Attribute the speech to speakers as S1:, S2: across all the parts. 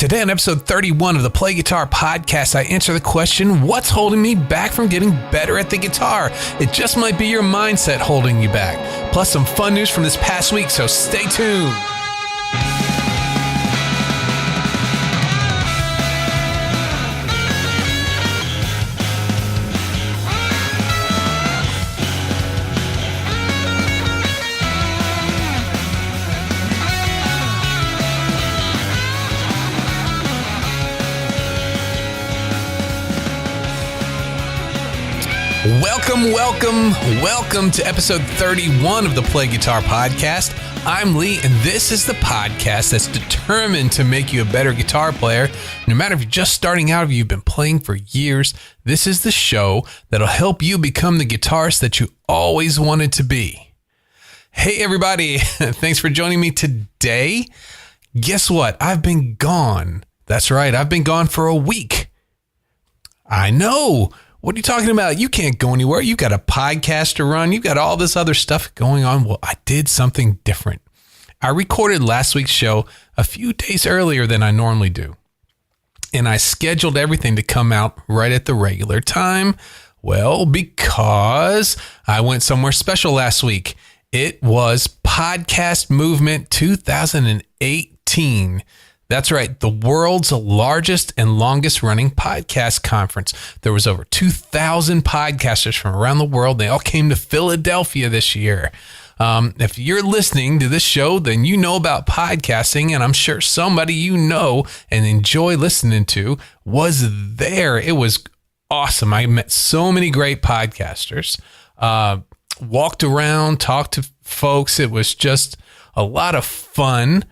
S1: Today on episode 31 of the Play Guitar Podcast, I answer the question, what's holding me back from getting better at the guitar? It just might be your mindset holding you back. Plus some fun news from this past week, so stay tuned. Welcome to episode 31 of the Play Guitar Podcast. I'm Lee, and this is the podcast that's determined to make you a better guitar player. No matter if you're just starting out or you've been playing for years, this is the show that'll help you become the guitarist that you always wanted to be. Hey everybody, thanks for joining me today. Guess what? I've been gone. That's right, I've been gone for a week. I know. What are you talking about? You can't go anywhere. You've got a podcast to run. You've got all this other stuff going on. Well, I did something different. I recorded last week's show a few days earlier than I normally do. And I scheduled everything to come out right at the regular time. Well, because I went somewhere special last week. It was Podcast Movement 2018. That's right, the world's largest and longest running podcast conference. There was over 2,000 podcasters from around the world. They all came to Philadelphia this year. If you're listening to this show, then you know about podcasting, and I'm sure somebody you know and enjoy listening to was there. It was awesome. I met so many great podcasters, walked around, talked to folks. It was just a lot of fun.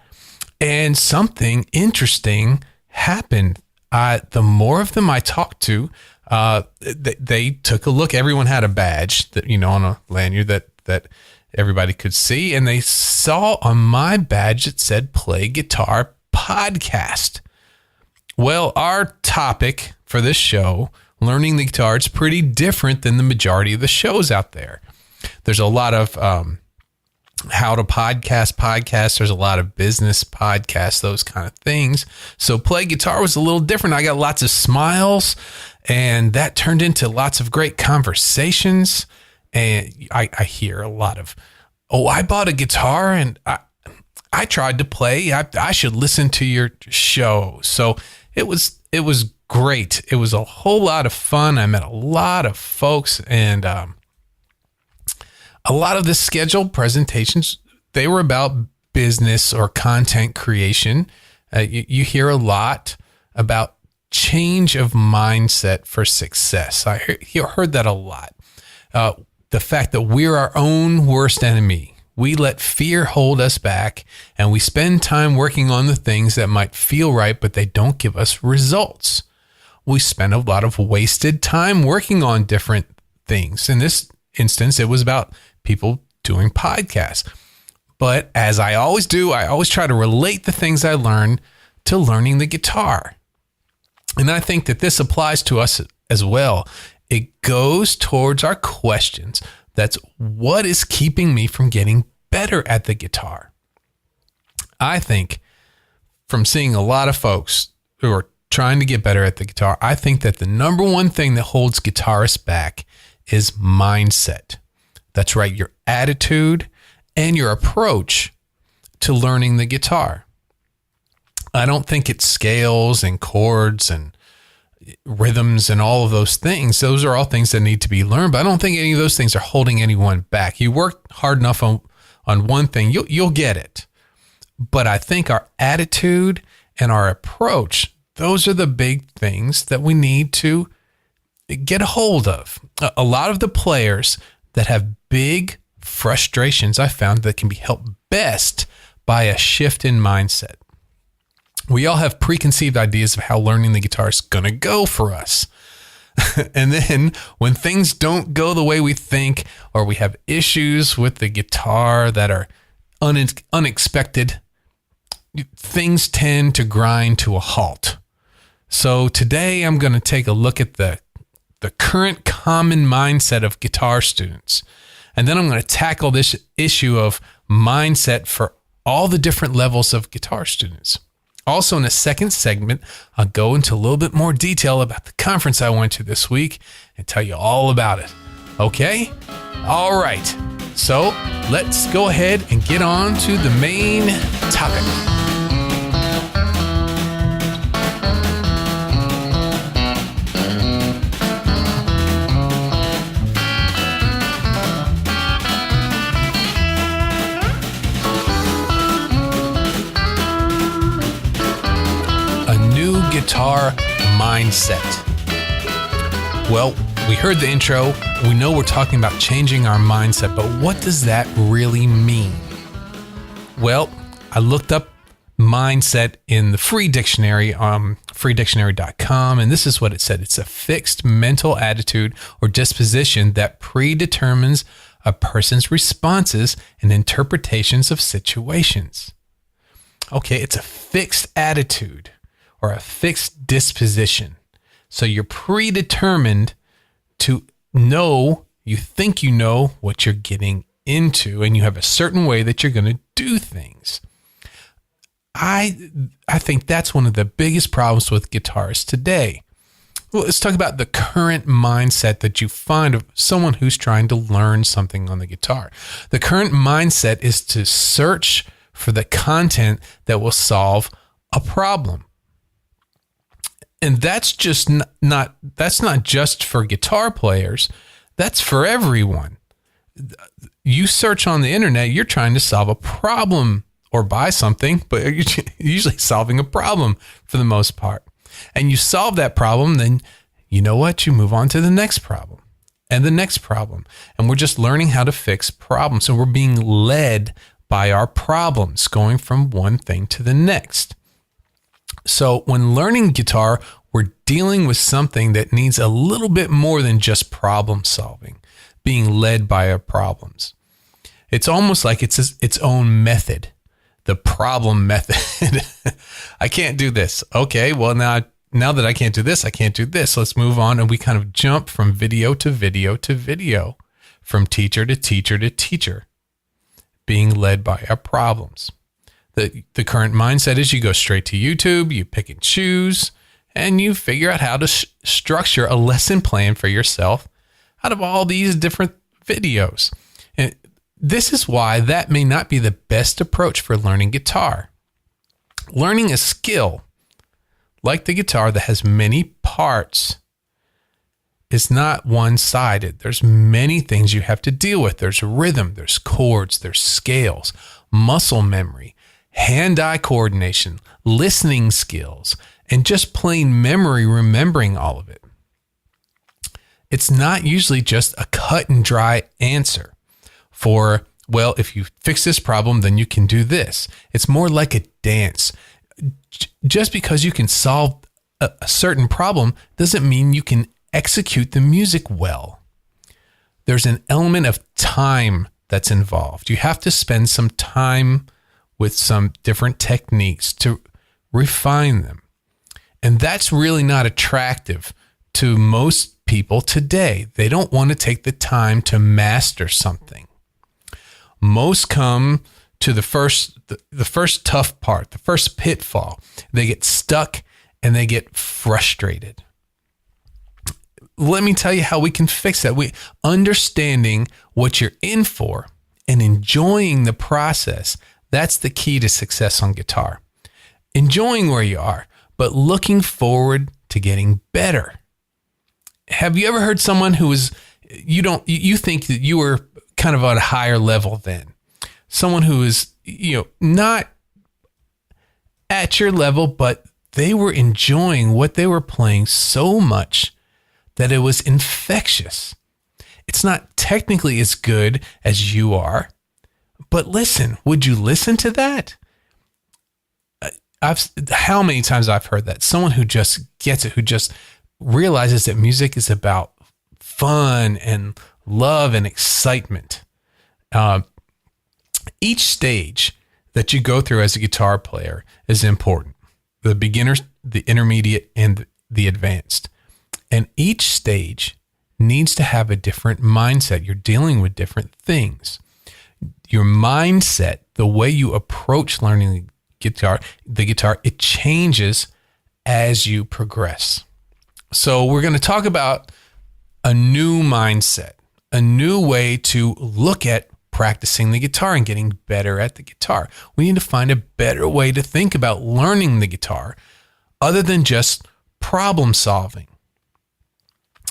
S1: And something interesting happened. The more of them I talked to, they took a look. Everyone had a badge that, on a lanyard that everybody could see. And they saw on my badge it said Play Guitar Podcast. Well, our topic for this show, learning the guitar, is pretty different than the majority of the shows out there. There's a lot of how to podcasts. There's a lot of business podcasts, those kind of things. So Play Guitar was a little different. I got lots of smiles, and that turned into lots of great conversations. And I hear a lot of, I bought a guitar and I tried to play. I should listen to your show. So it was great. It was a whole lot of fun. I met a lot of folks, and a lot of the scheduled presentations, they were about business or content creation. You hear a lot about change of mindset for success. I heard that a lot. The fact that we're our own worst enemy. We let fear hold us back, and we spend time working on the things that might feel right, but they don't give us results. We spend a lot of wasted time working on different things. In this instance, it was about people doing podcasts. But as I always do, I always try to relate the things I learn to learning the guitar. And I think that this applies to us as well. It goes towards our questions. That's what is keeping me from getting better at the guitar. I think from seeing a lot of folks who are trying to get better at the guitar, I think that the number one thing that holds guitarists back is mindset. That's right, your attitude and your approach to learning the guitar. I don't think it's scales and chords and rhythms and all of those things. Those are all things that need to be learned, but I don't think any of those things are holding anyone back. You work hard enough on one thing, you'll get it. But I think our attitude and our approach, those are the big things that we need to get a hold of. A lot of the players that have big frustrations, I found, that can be helped best by a shift in mindset. We all have preconceived ideas of how learning the guitar is going to go for us. And then when things don't go the way we think, or we have issues with the guitar that are unexpected, things tend to grind to a halt. So today I'm going to take a look at the current common mindset of guitar students. And then I'm going to tackle this issue of mindset for all the different levels of guitar students. Also, in the second segment, I'll go into a little bit more detail about the conference I went to this week and tell you all about it. Okay? All right. So let's go ahead and get on to the main topic. Guitar mindset. Well, we heard the intro. We know we're talking about changing our mindset, but what does that really mean? Well, I looked up mindset in the free dictionary, freedictionary.com, and this is what it said. It's a fixed mental attitude or disposition that predetermines a person's responses and interpretations of situations. Okay, it's a fixed attitude or a fixed disposition. So you're predetermined to know, you think you know what you're getting into, and you have a certain way that you're going to do things. I think that's one of the biggest problems with guitarists today. Well, let's talk about the current mindset that you find of someone who's trying to learn something on the guitar. The current mindset is to search for the content that will solve a problem. And that's just not just for guitar players. That's for everyone. You search on the internet, you're trying to solve a problem or buy something, but you're usually solving a problem for the most part. And you solve that problem, then you know what? You move on to the next problem and the next problem. And we're just learning how to fix problems. So we're being led by our problems, going from one thing to the next. So when learning guitar, we're dealing with something that needs a little bit more than just problem solving, being led by our problems. It's almost like it's its own method, the problem method. I can't do this. Okay, well now that I can't do this, I can't do this. Let's move on. And we kind of jump from video to video to video, from teacher to teacher to teacher, being led by our problems. The current mindset is you go straight to YouTube, you pick and choose, and you figure out how to structure a lesson plan for yourself out of all these different videos. And this is why that may not be the best approach for learning guitar. Learning a skill like the guitar that has many parts is not one-sided. There's many things you have to deal with. There's rhythm, there's chords, there's scales, muscle memory, hand-eye coordination, listening skills, and just plain memory, remembering all of it. It's not usually just a cut and dry answer for, well, if you fix this problem, then you can do this. It's more like a dance. Just because you can solve a certain problem doesn't mean you can execute the music well. There's an element of time that's involved. You have to spend some time with some different techniques to refine them. And that's really not attractive to most people today. They don't want to take the time to master something. Most come to the first tough part, the first pitfall. They get stuck and they get frustrated. Let me tell you how we can fix that. Understanding what you're in for and enjoying the process. That's the key to success on guitar. Enjoying where you are, but looking forward to getting better. Have you ever heard someone who is, you think that you were kind of at a higher level than someone who is, not at your level, but they were enjoying what they were playing so much that it was infectious. It's not technically as good as you are, but listen, would you listen to that? How many times I've heard that? Someone who just gets it, who just realizes that music is about fun and love and excitement. Each stage that you go through as a guitar player is important. The beginner, the intermediate, and the advanced. And each stage needs to have a different mindset. You're dealing with different things. Your mindset, the way you approach learning guitar, it changes as you progress. So we're going to talk about a new mindset, a new way to look at practicing the guitar and getting better at the guitar. We need to find a better way to think about learning the guitar other than just problem solving.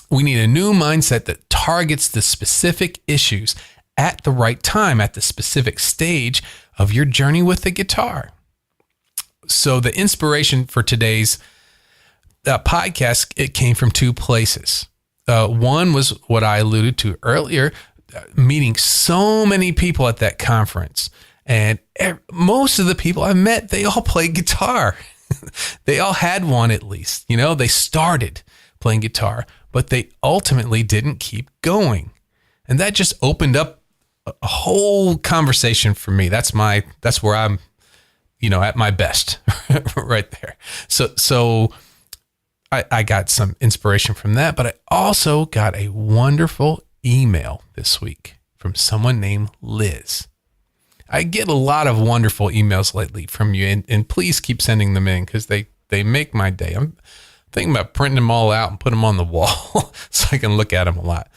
S1: We need a new mindset that targets the specific issues at the right time, at the specific stage of your journey with the guitar. So the inspiration for today's podcast, it came from two places. One was what I alluded to earlier, meeting so many people at that conference. And most of the people I met, they all played guitar. They all had one at least. They started playing guitar, but they ultimately didn't keep going. And that just opened up a whole conversation for me. That's where I'm, at my best right there. So I got some inspiration from that, but I also got a wonderful email this week from someone named Liz. I get a lot of wonderful emails lately from you, and please keep sending them in because they make my day. I'm thinking about printing them all out and put them on the wall so I can look at them a lot.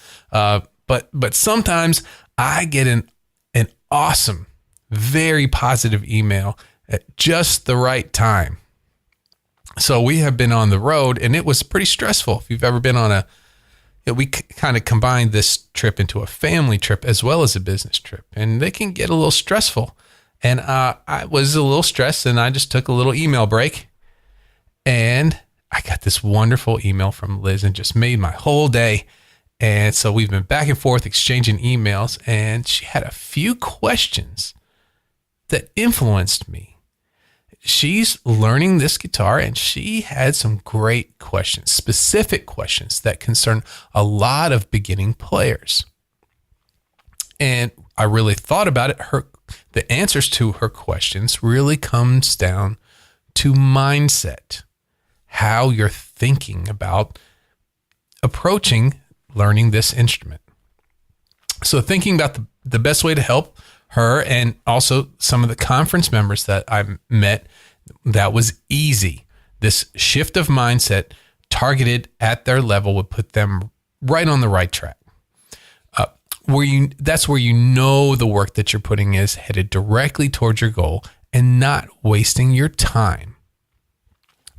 S1: But sometimes I get an awesome, very positive email at just the right time. So we have been on the road, and it was pretty stressful. If you've ever been on we kind of combined this trip into a family trip as well as a business trip, and they can get a little stressful. And I was a little stressed, and I just took a little email break, and I got this wonderful email from Liz and just made my whole day. And so we've been back and forth exchanging emails, and she had a few questions that influenced me. She's learning this guitar, and she had some great questions, specific questions that concern a lot of beginning players. And I really thought about it. The answers to her questions really comes down to mindset, how you're thinking about approaching learning this instrument. So thinking about the best way to help her and also some of the conference members that I met, that was easy. This shift of mindset targeted at their level would put them right on the right track. That's where the work that you're putting is headed directly towards your goal and not wasting your time.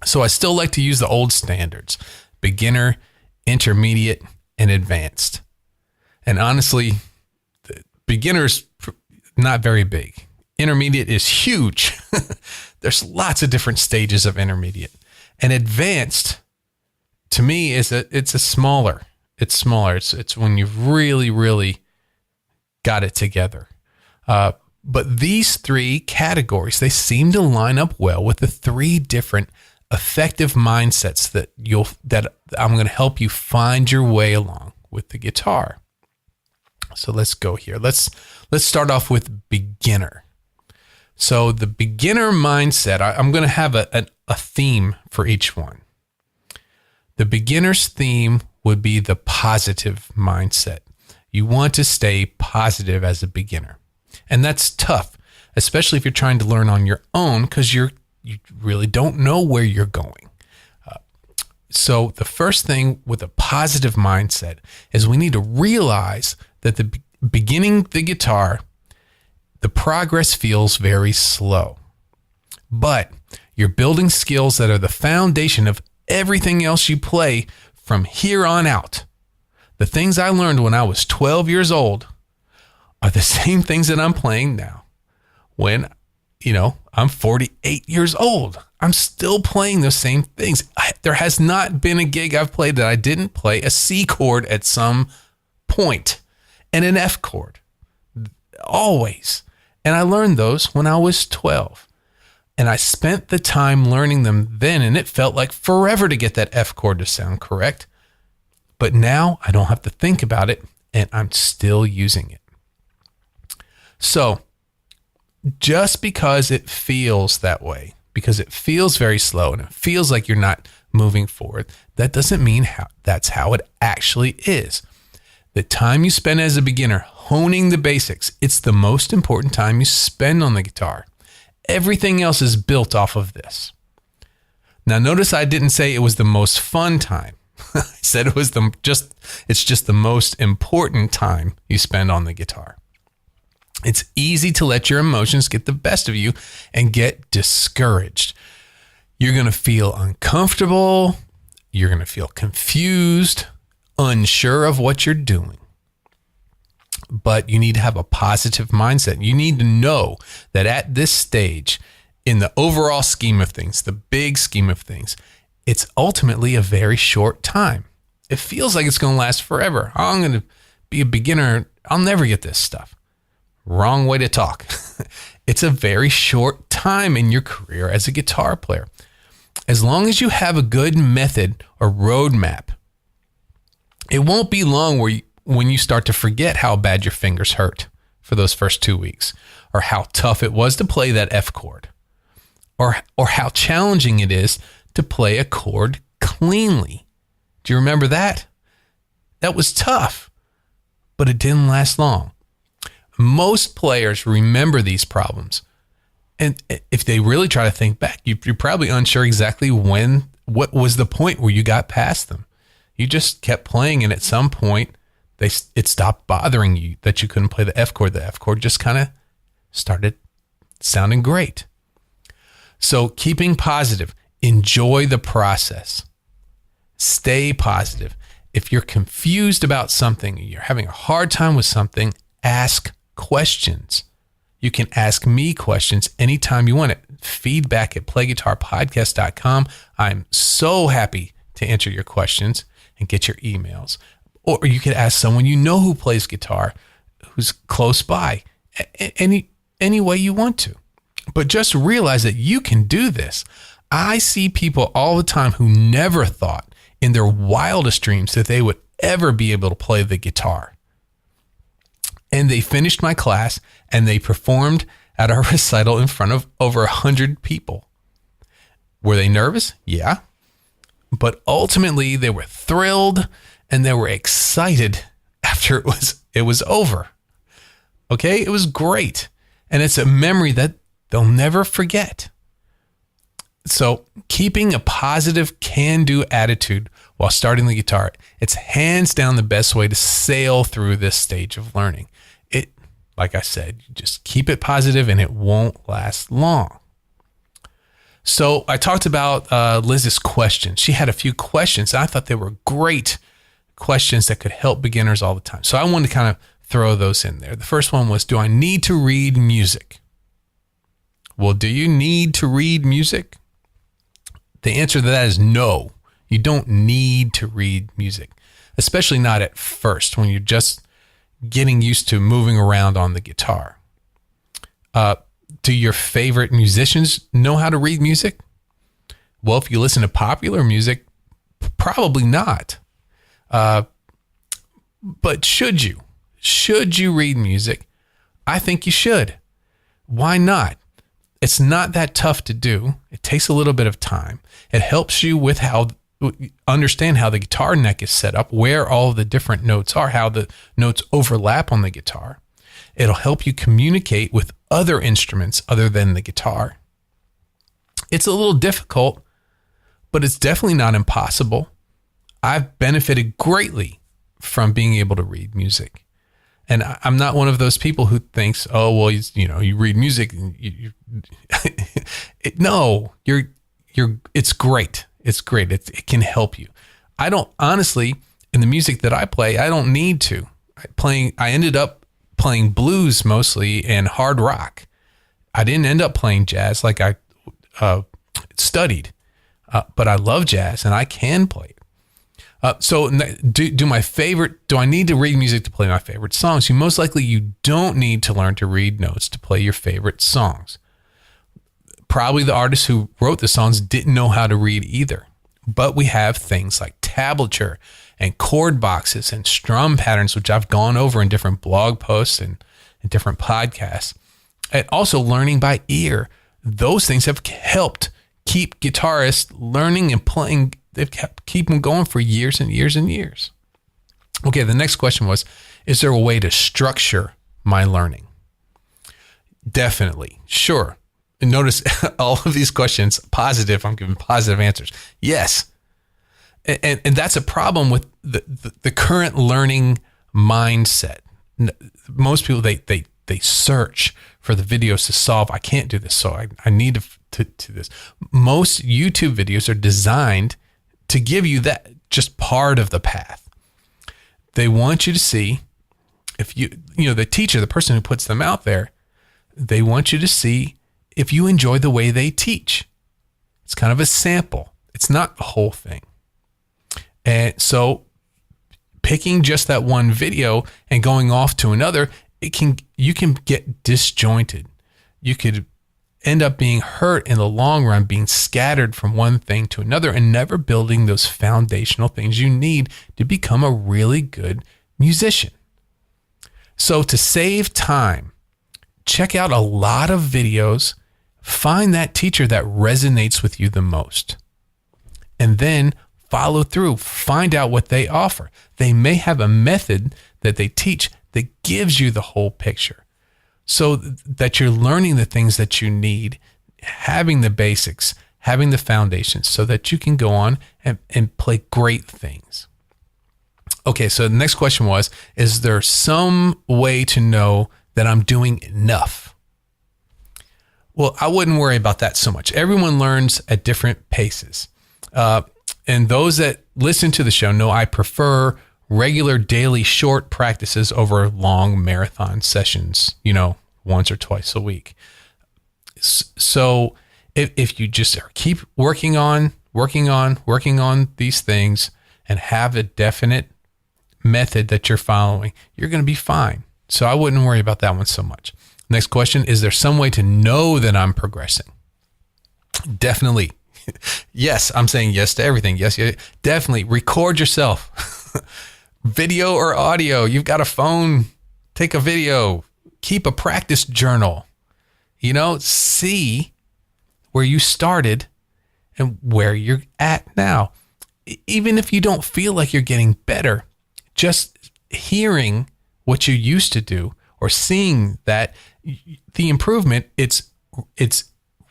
S1: So I still like to use the old standards: beginner, intermediate, and advanced. And honestly, the beginner's not very big. Intermediate is huge. There's lots of different stages of intermediate. And advanced, to me, it's smaller. It's when you've really, really got it together. But these three categories, they seem to line up well with the three different effective mindsets that I'm going to help you find your way along with the guitar. So let's go here. Let's start off with beginner. So the beginner mindset, I'm going to have a theme for each one. The beginner's theme would be the positive mindset. You want to stay positive as a beginner. And that's tough, especially if you're trying to learn on your own because you really don't know where you're going. So the first thing with a positive mindset is we need to realize that the beginning the guitar, the progress feels very slow. But you're building skills that are the foundation of everything else you play from here on out. The things I learned when I was 12 years old are the same things that I'm playing now. When, I'm 48 years old, I'm still playing those same things. There has not been a gig I've played that I didn't play a C chord at some point and an F chord. Always. And I learned those when I was 12. And I spent the time learning them then, and it felt like forever to get that F chord to sound correct. But now I don't have to think about it, and I'm still using it. So just because it feels that way, because it feels very slow and it feels like you're not moving forward, that doesn't mean that's how it actually is. The time you spend as a beginner honing the basics, it's the most important time you spend on the guitar. Everything else is built off of this. Now, notice I didn't say it was the most fun time. I said it was it's just the most important time you spend on the guitar. It's easy to let your emotions get the best of you and get discouraged. You're going to feel uncomfortable. You're going to feel confused, unsure of what you're doing. But you need to have a positive mindset. You need to know that at this stage, in the overall scheme of things, the big scheme of things, it's ultimately a very short time. It feels like it's going to last forever. I'm going to be a beginner. I'll never get this stuff. Wrong way to talk. It's a very short time in your career as a guitar player. As long as you have a good method or roadmap, it won't be long when you start to forget how bad your fingers hurt for those first 2 weeks, or how tough it was to play that F chord, or how challenging it is to play a chord cleanly. Do you remember that? That was tough, but it didn't last long. Most players remember these problems. And if they really try to think back, you're probably unsure exactly what was the point where you got past them. You just kept playing, and at some point, it stopped bothering you that you couldn't play the F chord. The F chord just kind of started sounding great. So keeping positive, enjoy the process. Stay positive. If you're confused about something, you're having a hard time with something, ask questions. You can ask me questions anytime you want it. Feedback at playguitarpodcast.com. I'm so happy to answer your questions and get your emails. Or you could ask someone you know who plays guitar, who's close by, any way you want to. But just realize that you can do this. I see people all the time who never thought in their wildest dreams that they would ever be able to play the guitar. And they finished my class and they performed at our recital in front of over 100 people. Were they nervous? Yeah. But ultimately they were thrilled and they were excited after it was over. Okay? It was great. And it's a memory that they'll never forget. So keeping a positive can-do attitude while starting the guitar, it's hands down the best way to sail through this stage of learning. Like I said, you just keep it positive and it won't last long. So I talked about Liz's questions. She had a few questions. I thought they were great questions that could help beginners all the time. So I wanted to kind of throw those in there. The first one was, do I need to read music? Well, do you need to read music? The answer to that is no. You don't need to read music, especially not at first when you're just getting used to moving around on the guitar. Do your favorite musicians know how to read music? Well, if you listen to popular music, probably not. But should you? Should you read music? I think you should. Why not? It's not that tough to do. It takes a little bit of time. It helps you with understand how the guitar neck is set up, where all the different notes are, how the notes overlap on the guitar. It'll help you communicate with other instruments other than the guitar. It's a little difficult, but it's definitely not impossible. I've benefited greatly from being able to read music. And I'm not one of those people who thinks, oh, well, you read music. And no, it's great. It's great. It can help you. I don't, honestly, in the music that I play, I don't need to. I ended up playing blues mostly and hard rock. I didn't end up playing jazz like I studied, but I love jazz and I can play it. So do I need to read music to play my favorite songs? Most likely you don't need to learn to read notes to play your favorite songs. Probably the artists who wrote the songs didn't know how to read either. But we have things like tablature and chord boxes and strum patterns, which I've gone over in different blog posts and in different podcasts. And also learning by ear. Those things have helped keep guitarists learning and playing. They've keep them going for years and years and years. Okay, the next question was, is there a way to structure my learning? Definitely. Sure. And notice all of these questions, positive, I'm giving positive answers. Yes. And that's a problem with the current learning mindset. Most people, they search for the videos to solve. I can't do this, so I need to do this. Most YouTube videos are designed to give you that just part of the path. They want you to see if the teacher, the person who puts them out there, they want you to see if you enjoy the way they teach. It's kind of a sample. It's not the whole thing. And so picking just that one video and going off to another, you can get disjointed. You could end up being hurt in the long run, being scattered from one thing to another and never building those foundational things you need to become a really good musician. So to save time, check out a lot of videos, find that teacher that resonates with you the most, and then follow through, find out what they offer. They may have a method that they teach that gives you the whole picture so that you're learning the things that you need, having the basics, having the foundations so that you can go on and play great things. Okay, so the next question was, is there some way to know that I'm doing enough? Well, I wouldn't worry about that so much. Everyone learns at different paces. And those that listen to the show know I prefer regular daily short practices over long marathon sessions, once or twice a week. So if you just keep working on these things and have a definite method that you're following, you're going to be fine. So I wouldn't worry about that one so much. Next question, is there some way to know that I'm progressing? Definitely. Yes, I'm saying yes to everything. Yes, definitely. Record yourself. Video or audio. You've got a phone. Take a video. Keep a practice journal. See where you started and where you're at now. Even if you don't feel like you're getting better, just hearing what you used to do or seeing that the improvement, it's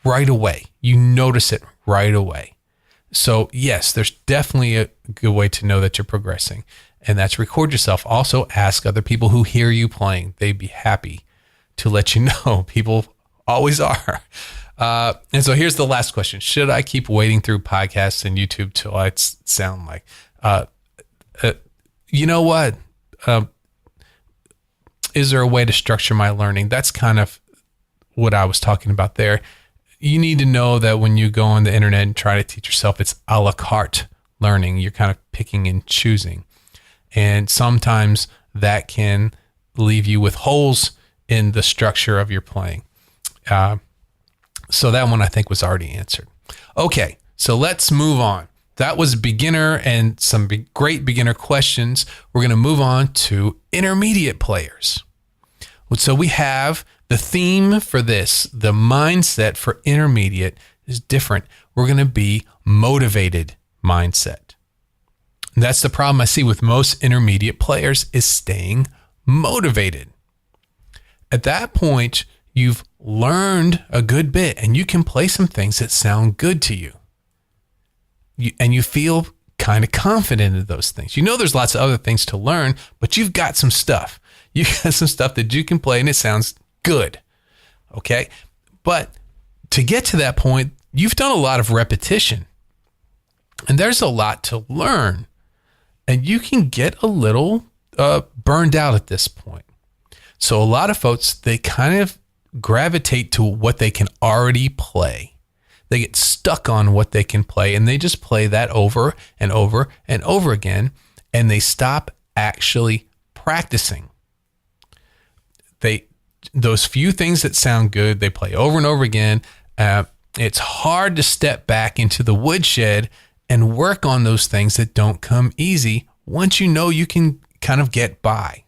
S1: right away. You notice it right away. So yes, there's definitely a good way to know that you're progressing, and that's record yourself. Also ask other people who hear you playing. They'd be happy to let you know. People always are. And so here's the last question. Should I keep wading through podcasts and YouTube till I sound like, you know what? Is there a way to structure my learning? That's kind of what I was talking about there. You need to know that when you go on the internet and try to teach yourself, it's a la carte learning. You're kind of picking and choosing. And sometimes that can leave you with holes in the structure of your playing. So that one I think was already answered. Okay, so let's move on. That was beginner and some great beginner questions. We're going to move on to intermediate players. So we have the theme for this, the mindset for intermediate is different. We're going to be motivated mindset. And that's the problem I see with most intermediate players is staying motivated. At that point, you've learned a good bit and you can play some things that sound good to you. And you feel kind of confident in those things. There's lots of other things to learn, but you've got some stuff. You got some stuff that you can play and it sounds good. Okay. But to get to that point, you've done a lot of repetition and there's a lot to learn and you can get a little burned out at this point. So a lot of folks, they kind of gravitate to what they can already play. They get stuck on what they can play and they just play that over and over and over again and they stop actually practicing. Those few things that sound good, they play over and over again. It's hard to step back into the woodshed and work on those things that don't come easy once you know you can kind of get by.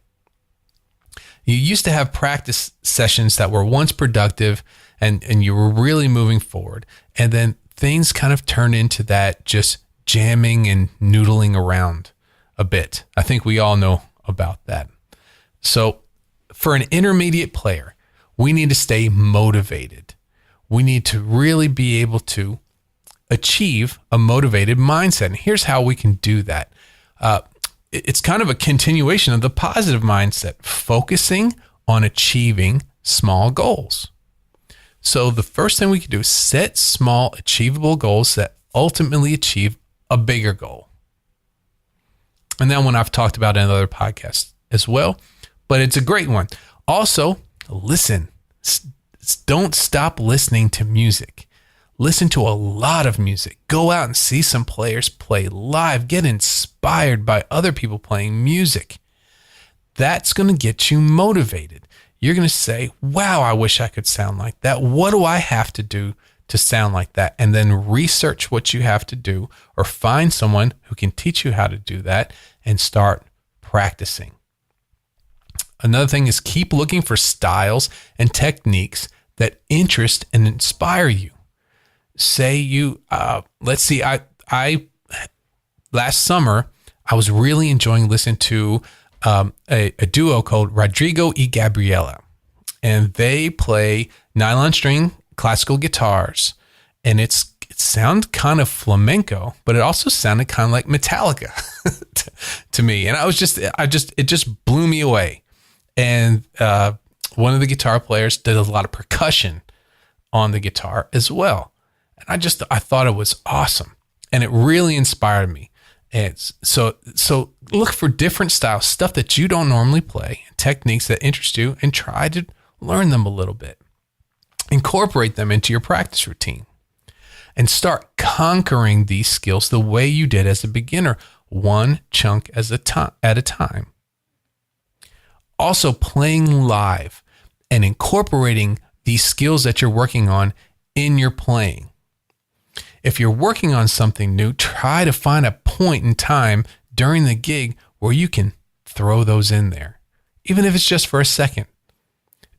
S1: You used to have practice sessions that were once productive and you were really moving forward. And then things kind of turn into that just jamming and noodling around a bit. I think we all know about that. So for an intermediate player, we need to stay motivated. we need to really be able to achieve a motivated mindset. And here's how we can do that. It's kind of a continuation of the positive mindset, focusing on achieving small goals. So the first thing we can do is set small, achievable goals that ultimately achieve a bigger goal. And that one I've talked about in other podcasts as well, but it's a great one. Also, listen. Don't stop listening to music. Listen to a lot of music. Go out and see some players play live. Get inspired by other people playing music. That's going to get you motivated. You're going to say, wow, I wish I could sound like that. What do I have to do to sound like that? And then research what you have to do, or find someone who can teach you how to do that and start practicing. Another thing is keep looking for styles and techniques that interest and inspire you. Say you, let's see, I last summer, I was really enjoying listening to a duo called Rodrigo y Gabriela, and they play nylon string classical guitars, and it sounded kind of flamenco, but it also sounded kind of like Metallica to me. And it just blew me away. And one of the guitar players did a lot of percussion on the guitar as well. And I thought it was awesome, and it really inspired me. And so look for different styles, stuff that you don't normally play, techniques that interest you, and try to learn them a little bit. Incorporate them into your practice routine, and start conquering these skills the way you did as a beginner, one chunk at a time. Also, playing live and incorporating these skills that you're working on in your playing. If you're working on something new, try to find a point in time during the gig where you can throw those in there, even if it's just for a second.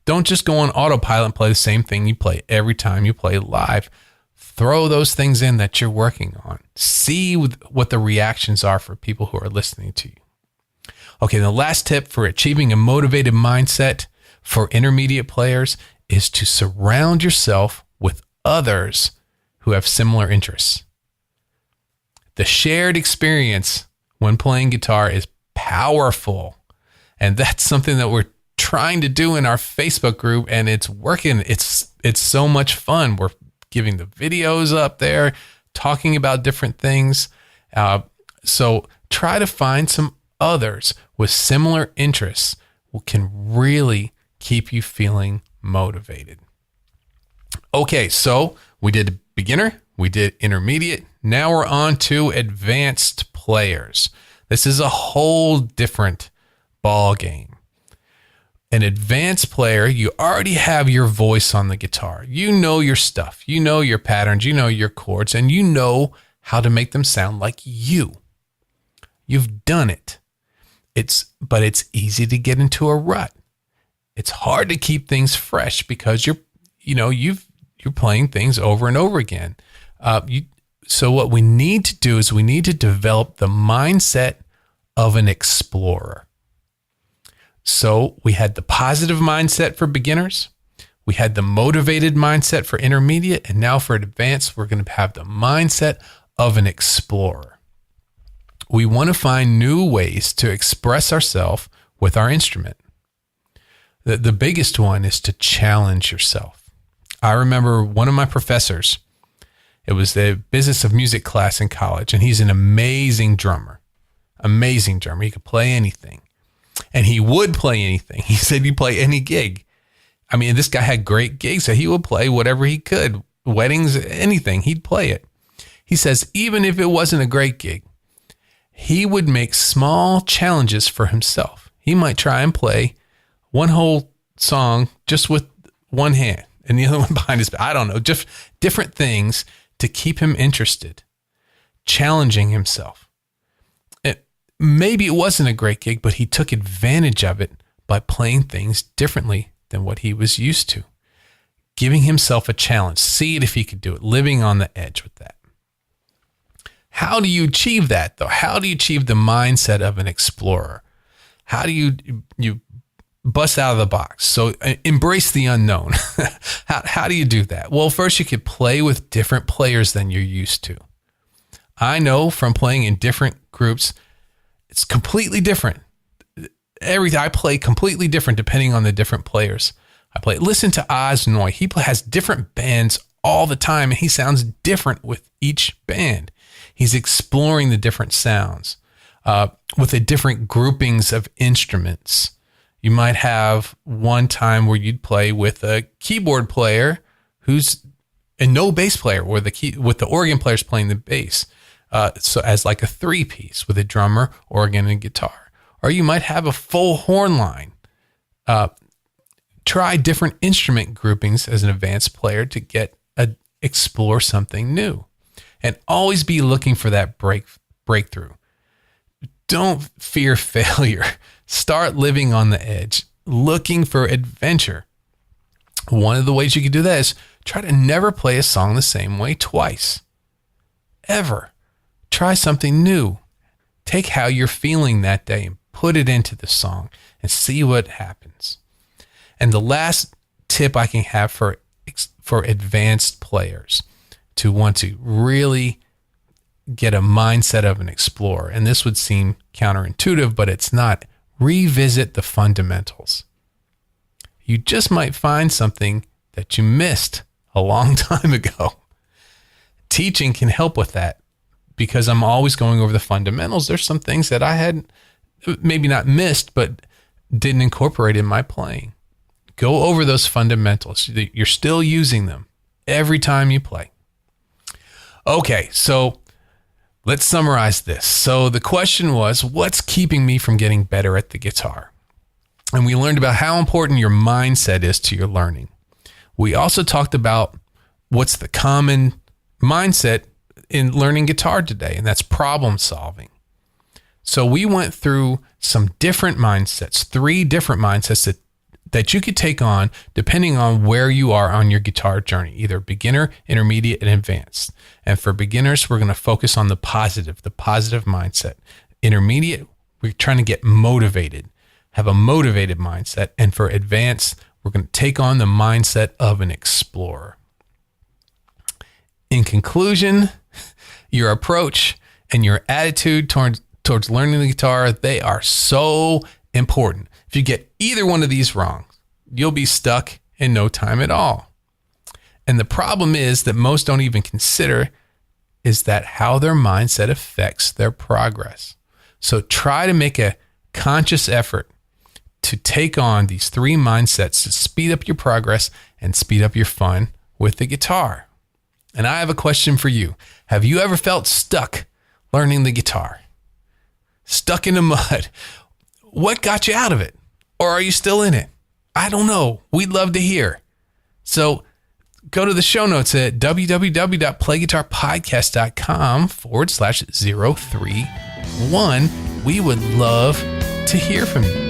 S1: Don't just go on autopilot and play the same thing you play every time you play live. Throw those things in that you're working on. See what the reactions are for people who are listening to you. Okay, the last tip for achieving a motivated mindset for intermediate players is to surround yourself with others who have similar interests. The shared experience when playing guitar is powerful, and that's something that we're trying to do in our Facebook group, and it's working. It's so much fun. We're giving the videos up there, talking about different things. So try to find some others with similar interests who can really keep you feeling motivated. Okay, so we did beginner, we did intermediate. Now we're on to advanced players. This is a whole different ball game. An advanced player, you already have your voice on the guitar. You know your stuff. You know your patterns. You know your chords, and you know how to make them sound like you. You've done it. But it's easy to get into a rut. It's hard to keep things fresh because you're playing things over and over again. So what we need to do is we need to develop the mindset of an explorer. So we had the positive mindset for beginners. We had the motivated mindset for intermediate. And now for advanced, we're going to have the mindset of an explorer. We want to find new ways to express ourselves with our instrument. The biggest one is to challenge yourself. I remember one of my professors, it was the business of music class in college, and he's an amazing drummer. Amazing drummer. He could play anything. And he would play anything. He said he'd play any gig. I mean, this guy had great gigs, so he would play whatever he could. Weddings, anything, he'd play it. He says even if it wasn't a great gig, he would make small challenges for himself. He might try and play one whole song just with one hand and the other one behind his back. I don't know, just different things to keep him interested, challenging himself. Maybe it wasn't a great gig, but he took advantage of it by playing things differently than what he was used to, giving himself a challenge, seeing if he could do it, living on the edge with that. How do you achieve that, though? How do you achieve the mindset of an explorer? How do you bust out of the box. So embrace the unknown. How do you do that? Well, first you could play with different players than you're used to. I know from playing in different groups, it's completely different. I play completely different depending on the different players I play. Listen to Oz Noy. He has different bands all the time, and he sounds different with each band. He's exploring the different sounds with the different groupings of instruments. You might have one time where you'd play with a keyboard player and no bass player, with the organ players playing the bass. So as like a 3-piece with a drummer, organ, and guitar. Or you might have a full horn line. Try different instrument groupings as an advanced player to explore something new. And always be looking for that breakthrough. Don't fear failure. Start living on the edge, looking for adventure. One of the ways you can do that is try to never play a song the same way twice. Ever. Try something new. Take how you're feeling that day and put it into the song and see what happens. And the last tip I can have for advanced players to want to really get a mindset of an explorer, and this would seem counterintuitive, but it's not. Revisit the fundamentals. You just might find something that you missed a long time ago. Teaching can help with that because I'm always going over the fundamentals. There's some things that I had maybe not missed, but didn't incorporate in my playing. Go over those fundamentals. You're still using them every time you play. Okay, so let's summarize this. So the question was, what's keeping me from getting better at the guitar? And we learned about how important your mindset is to your learning. We also talked about what's the common mindset in learning guitar today, and that's problem solving. So we went through some different mindsets, 3 different mindsets that you could take on depending on where you are on your guitar journey, either beginner, intermediate, and advanced. And for beginners, we're going to focus on the positive mindset. Intermediate, we're trying to get motivated, have a motivated mindset. And for advanced, we're going to take on the mindset of an explorer. In conclusion, your approach and your attitude towards learning the guitar, they are so important. If you get either one of these wrong, you'll be stuck in no time at all. And the problem is that most don't even consider is that how their mindset affects their progress. So try to make a conscious effort to take on these 3 mindsets to speed up your progress and speed up your fun with the guitar. And I have a question for you. Have you ever felt stuck learning the guitar? Stuck in the mud? What got you out of it? Or are you still in it? I don't know. We'd love to hear. So go to the show notes at www.playguitarpodcast.com/031. We would love to hear from you.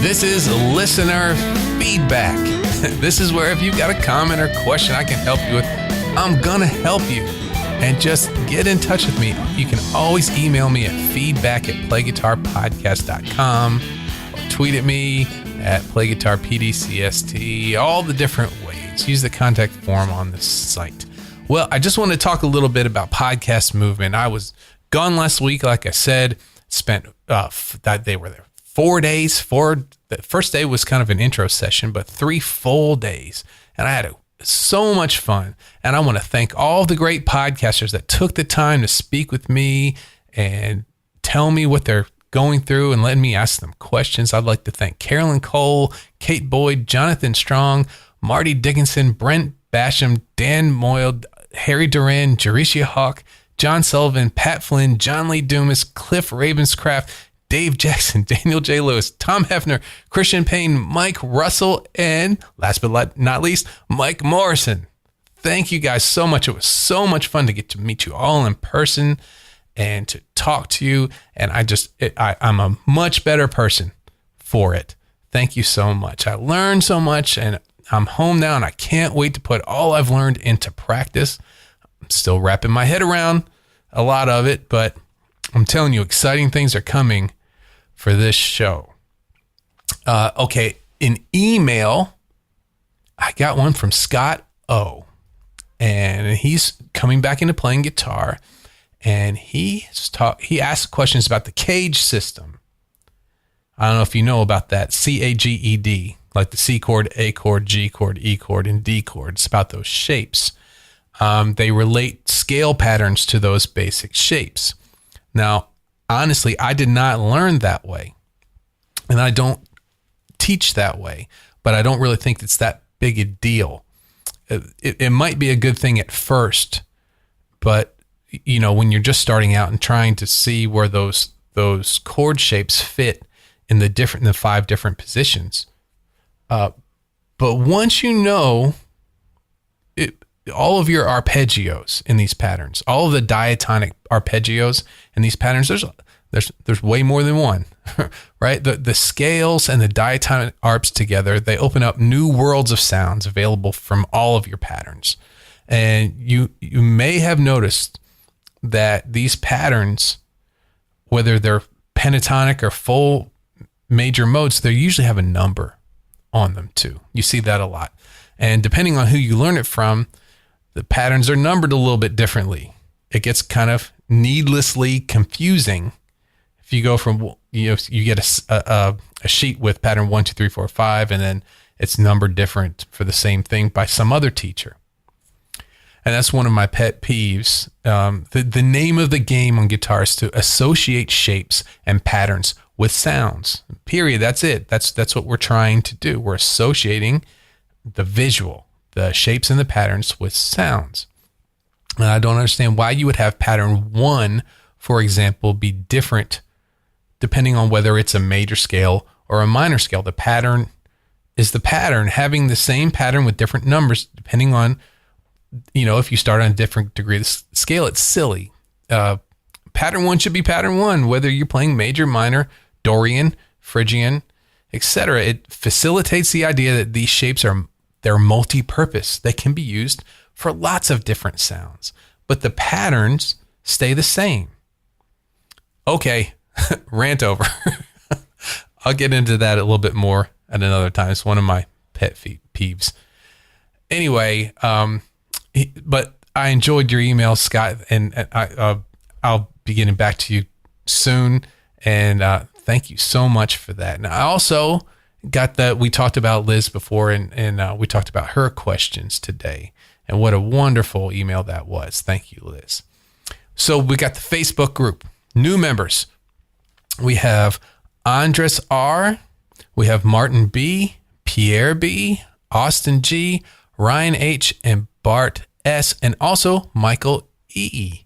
S1: This is listener feedback. This is where if you've got a comment or question I can help you with, I'm going to help you. And just get in touch with me. You can always email me at feedback@playguitarpodcast.com or tweet at me at playguitarpdcst, all the different ways. Use the contact form on the site. Well, I just want to talk a little bit about podcast movement. I was gone last week, like I said, spent, they were there 4 days. The first day was kind of an intro session, but 3 full days. And I had so much fun. And I want to thank all the great podcasters that took the time to speak with me and tell me what they're going through and letting me ask them questions. I'd like to thank Carolyn Cole, Kate Boyd, Jonathan Strong, Marty Dickinson, Brent Basham, Dan Moyle, Harry Duran, Jericia Hawk, John Sullivan, Pat Flynn, John Lee Dumas, Cliff Ravenscraft, Dave Jackson, Daniel J. Lewis, Tom Hefner, Christian Payne, Mike Russell, and last but not least, Mike Morrison. Thank you guys so much. It was so much fun to get to meet you all in person and to talk to you. And I'm a much better person for it. Thank you so much. I learned so much, and I'm home now and I can't wait to put all I've learned into practice. I'm still wrapping my head around a lot of it, but I'm telling you, exciting things are coming for this show. Okay, an email. I got one from Scott O. And he's coming back into playing guitar. And he asked questions about the CAGED system. I don't know if you know about that. CAGED, like the C chord, A chord, G chord, E chord, and D chord. It's about those shapes. They relate scale patterns to those basic shapes. Now, honestly, I did not learn that way. And I don't teach that way. But I don't really think it's that big a deal. It might be a good thing at first. But, you know, when you're just starting out and trying to see where those chord shapes fit in the 5 different positions. But once you know all of your arpeggios in these patterns, all of the diatonic arpeggios in these patterns, there's way more than one, right? The scales and the diatonic arps together, they open up new worlds of sounds available from all of your patterns. And you may have noticed that these patterns, whether they're pentatonic or full major modes, they usually have a number on them too. You see that a lot. And depending on who you learn it from, the patterns are numbered a little bit differently. It gets kind of needlessly confusing. If you go from, you get a sheet with pattern 1, 2, 3, 4, 5, and then it's numbered different for the same thing by some other teacher. And that's one of my pet peeves. The name of the game on guitar is to associate shapes and patterns with sounds. Period. That's it. That's what we're trying to do. We're associating the visual, the shapes and the patterns with sounds. And I don't understand why you would have pattern 1, for example, be different depending on whether it's a major scale or a minor scale. The pattern is the pattern. Having the same pattern with different numbers, depending on, if you start on a different degree of the scale, it's silly. Pattern 1 should be pattern 1, whether you're playing major, minor, Dorian, Phrygian, etc. It facilitates the idea that these shapes they're multi-purpose. They can be used for lots of different sounds, but the patterns stay the same. Okay, rant over. I'll get into that a little bit more at another time. It's one of my pet peeves. Anyway, but I enjoyed your email, Scott, and I'll be getting back to you soon. And thank you so much for that. Now, I also got we talked about Liz before, and we talked about her questions today. And what a wonderful email that was. Thank you, Liz. So we got the Facebook group, new members. We have Andres R. We have Martin B., Pierre B., Austin G., Ryan H., and Bart S., and also Michael E.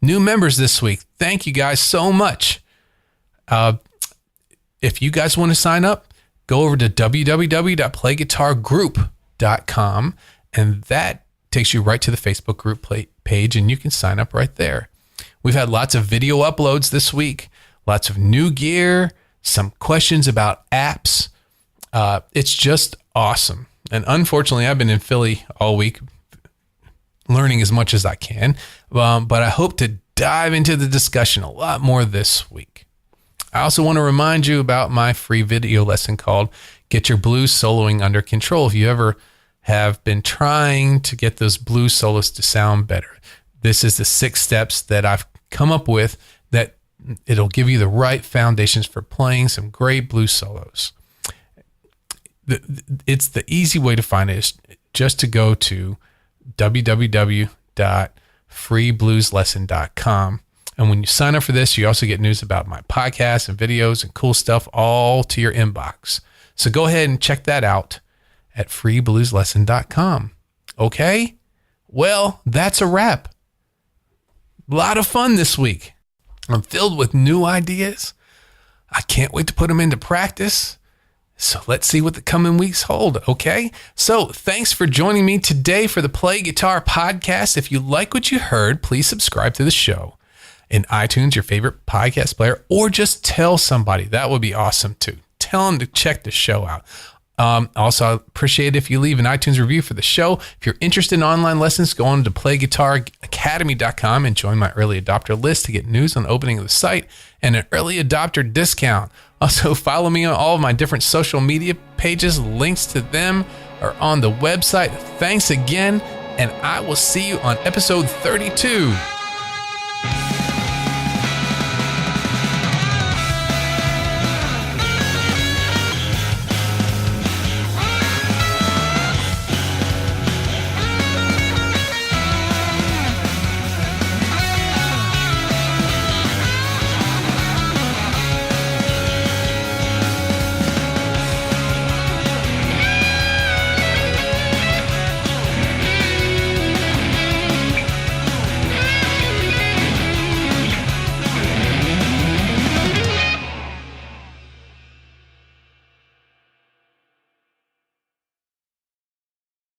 S1: New members this week. Thank you guys so much. If you guys want to sign up, go over to www.playguitargroup.com, and that takes you right to the Facebook group page, and you can sign up right there. We've had lots of video uploads this week, lots of new gear, some questions about apps. It's just awesome. And unfortunately, I've been in Philly all week learning as much as I can, but I hope to dive into the discussion a lot more this week. I also want to remind you about my free video lesson called Get Your Blues Soloing Under Control. If you ever have been trying to get those blues solos to sound better, this is the 6 steps that I've come up with that it'll give you the right foundations for playing some great blues solos. It's the easy way to find it is just to go to www.freeblueslesson.com. And when you sign up for this, you also get news about my podcasts and videos and cool stuff all to your inbox. So go ahead and check that out at freeblueslesson.com. Okay? Well, that's a wrap. A lot of fun this week. I'm filled with new ideas. I can't wait to put them into practice. So let's see what the coming weeks hold, okay? So thanks for joining me today for the Play Guitar Podcast. If you like what you heard, please subscribe to the show in iTunes, your favorite podcast player, or just tell somebody. That would be awesome too. Tell them to check the show out. Also, I appreciate it if you leave an iTunes review for the show. If you're interested in online lessons, go on to playguitaracademy.com and join my early adopter list to get news on the opening of the site and an early adopter discount. Also, follow me on all of my different social media pages. Links to them are on the website. Thanks again, and I will see you on episode 32.